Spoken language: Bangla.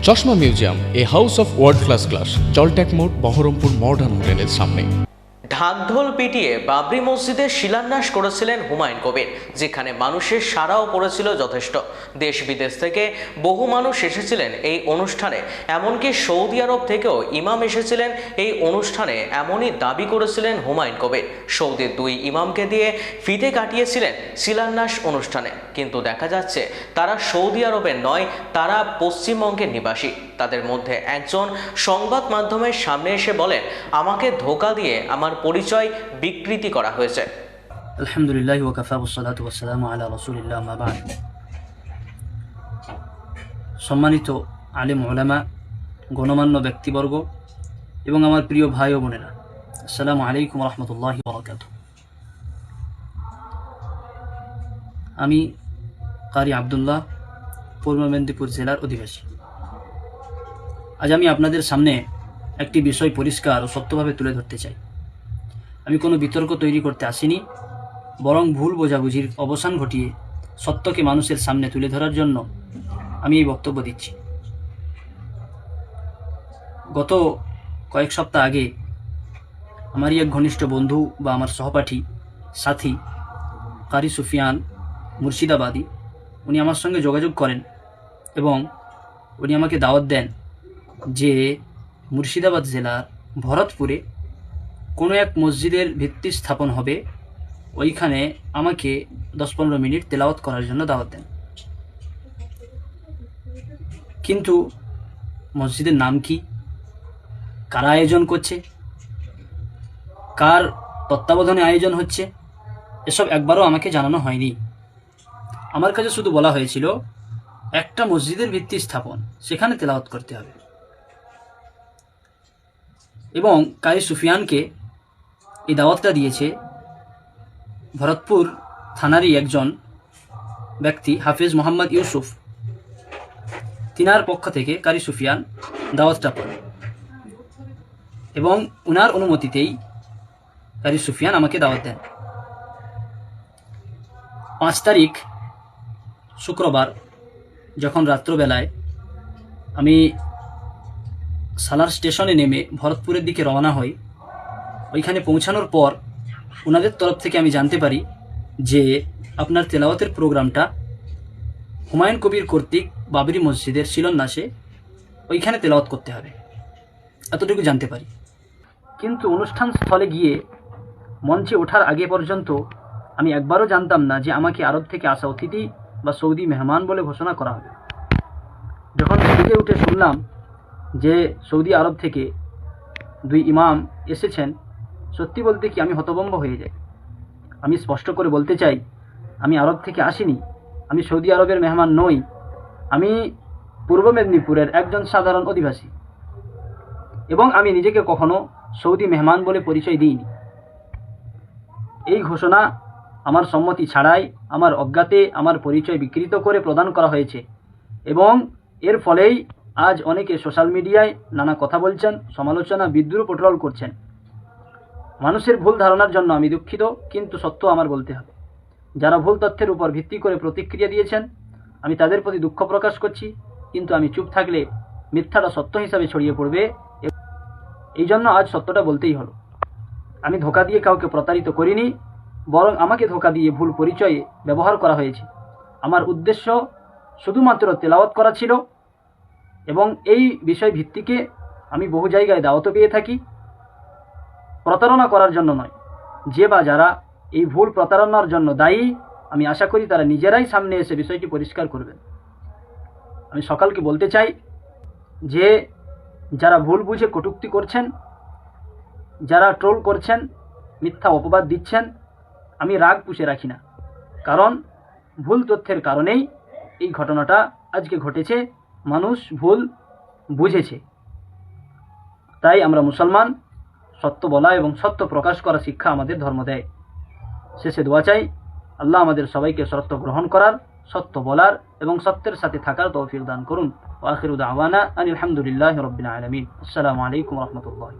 চশমা museum, a house of world class, জলট্যাক মোড়, বহরমপুর মডার্ন হোটেলের সামনে। ঢাকঢোল পিটিয়ে বাবরি মসজিদের শিলান্যাস করেছিলেন হুমায়ুন কবির, যেখানে মানুষের সাড়াও পড়েছিল যথেষ্ট। দেশ বিদেশ থেকে বহু মানুষ এসেছিলেন এই অনুষ্ঠানে, এমনকি সৌদি আরব থেকেও ইমাম এসেছিলেন এই অনুষ্ঠানে, এমনই দাবি করেছিলেন হুমায়ুন কবির। সৌদির 2 ইমামকে দিয়ে ফিতে কাটিয়েছিলেন শিলান্যাস অনুষ্ঠানে, কিন্তু দেখা যাচ্ছে তারা সৌদি আরবের নয়, তারা পশ্চিমবঙ্গের নিবাসী। তাদের মধ্যে একজন সংবাদ মাধ্যমের সামনে এসে বলেন, আমাকে ধোঁকা দিয়ে আমার পরিচয় বিকৃতি করা হয়েছে। আলহামদুলিল্লাহ ওয়া কাফা ওয়াসসালাতু ওয়াসসালামু আলা রাসূলিল্লাহ মা বা'দ। সম্মানিত আলেম উলামা, গণমান্য ব্যক্তিবর্গ এবং আমার প্রিয় ভাই ও বোনেরা, আসসালামু আলাইকুম ওয়া রাহমাতুল্লাহি ওয়া বারাকাতুহু। আমি কারি আব্দুল্লাহ, পূর্ব মেদিনীপুর জেলার অধিবাসী। আজ আমি আপনাদের সামনে একটি বিষয় পরিষ্কার ও সত্যভাবে তুলে ধরতে চাই। আমি কোনো বিতর্ক তৈরি করতে আসিনি, বরং ভুল বোঝাবুঝির অবসান ঘটিয়ে সত্যকে মানুষের সামনে তুলে ধরার জন্য আমি এই বক্তব্য দিচ্ছি। গত কয়েক সপ্তাহ আগে আমারই এক ঘনিষ্ঠ বন্ধু বা আমার সহপাঠী সাথী কারি সুফিয়ান মুর্শিদাবাদী, উনি আমার সঙ্গে যোগাযোগ করেন এবং উনি আমাকে দাওয়াত দেন যে মুর্শিদাবাদ জেলার ভরতপুরে কোনো এক মসজিদের ভিত্তি স্থাপন হবে, ওইখানে আমাকে 10-15 মিনিট তেলাওয়াত করার জন্য দাওয়াত দেন। কিন্তু মসজিদের নাম কি, কারা আয়োজন করছে, কার তত্ত্বাবধানে আয়োজন হচ্ছে, এসব একবারও আমাকে জানানো হয়নি। আমার কাছে শুধু বলা হয়েছিল একটা মসজিদের ভিত্তি স্থাপন, সেখানে তেলাওয়াত করতে হবে। এবং কারি সুফিয়ানকে এই দাওয়াতটা দিয়েছে ভরতপুর থানারই একজন ব্যক্তি হাফেজ মোহাম্মদ ইউসুফ। তিনার পক্ষ থেকে কারি সুফিয়ান দাওয়াতটা পান এবং উনার অনুমতিতেই কারি সুফিয়ান আমাকে দাওয়াত দেন। 5 তারিখ শুক্রবার যখন রাত্রবেলায় আমি সালার স্টেশনে নেমে ভরতপুরের দিকে রওনা হই, ওইখানে পৌঁছানোর পর ওনাদের তরফ থেকে আমি জানতে পারি যে আপনার তেলাওয়াতের প্রোগ্রামটা হুমায়ুন কবির কর্তৃক বাবরি মসজিদের শিলান্যাসে ওইখানে তেলাওয়াত করতে হবে, এতটুকু জানতে পারি। কিন্তু অনুষ্ঠান স্থলে গিয়ে মঞ্চে ওঠার আগে পর্যন্ত আমি একবারও জানতাম না যে আমাকে আরব থেকে আসা অতিথি বা সৌদি মেহমান বলে ঘোষণা করা হবে। যখন স্টেজে উঠে শুনলাম যে সৌদি আরব থেকে 2 ইমাম এসেছেন, সত্যি বলতে কি আমি হতভম্ব হয়ে যাই। আমি স্পষ্ট করে বলতে চাই, আমি আরব থেকে আসিনি, আমি সৌদি আরবের মেহমান নই, আমি পূর্ব মেদিনীপুরের একজন সাধারণ অধিবাসী এবং আমি নিজেকে কখনো সৌদি মেহমান বলে পরিচয় দিইনি। এই ঘোষণা আমার সম্মতি ছাড়াই, আমার অজ্ঞাতে আমার পরিচয় বিকৃত করে প্রদান করা হয়েছে এবং এর ফলেই আজ অনেকে সোশ্যাল মিডিয়ায় নানা কথা বলছেন, সমালোচনা বিদ্রূপ ট্রল করছেন। মানুষের ভুল ধারণার জন্য আমি দুঃখিত, কিন্তু সত্য আমার বলতে হবে। যারা ভুল তথ্যের উপর ভিত্তি করে প্রতিক্রিয়া দিয়েছেন, আমি তাদের প্রতি দুঃখ প্রকাশ করছি, কিন্তু আমি চুপ থাকলে মিথ্যাটা সত্য হিসাবে ছড়িয়ে পড়বে। এই জন্য আজ সত্যটা বলতেই হলো। আমি ধোঁকা দিয়ে কাউকে প্রতারিত করিনি, বরং আমাকে ধোঁকা দিয়ে ভুল পরিচয়ে ব্যবহার করা হয়েছে। আমার উদ্দেশ্য শুধুমাত্র তেলাওয়াত করা ছিল এবং এই বিষয় ভিত্তিকে আমি বহু জায়গায় দাওয়াতও পেয়ে থাকি, প্রতারণা করার জন্য নয়। যে বা যারা এই ভুল প্রতারণার জন্য দায়ী, আমি আশা করি তারা নিজেরাই সামনে এসে বিষয়টি পরিষ্কার করবেন। আমি সকলকে বলতে চাই যে যারা ভুল বুঝে কটূক্তি করছেন, যারা ট্রোল করছেন, মিথ্যা অপবাদ দিচ্ছেন, আমি রাগ পুষে রাখি না, কারণ ভুল তথ্যের কারণেই এই ঘটনাটা আজকে ঘটেছে, মানুষ ভুল বুঝেছে। তাই আমরা মুসলমান, সত্য বলা এবং সত্য প্রকাশ করা শিক্ষা আমাদের ধর্ম দেয়। শেষে দোয়া চাই, আল্লাহ আমাদের সবাইকে সত্য গ্রহণ করার, সত্য বলার এবং সত্যের সাথে থাকার তৌফিক দান করুন। ওয়া আখিরু দাওয়ানা আনিল হামদুলিল্লাহি রাব্বিল আলামিন। আসসালামু আলাইকুম ওয়া রাহমাতুল্লাহ।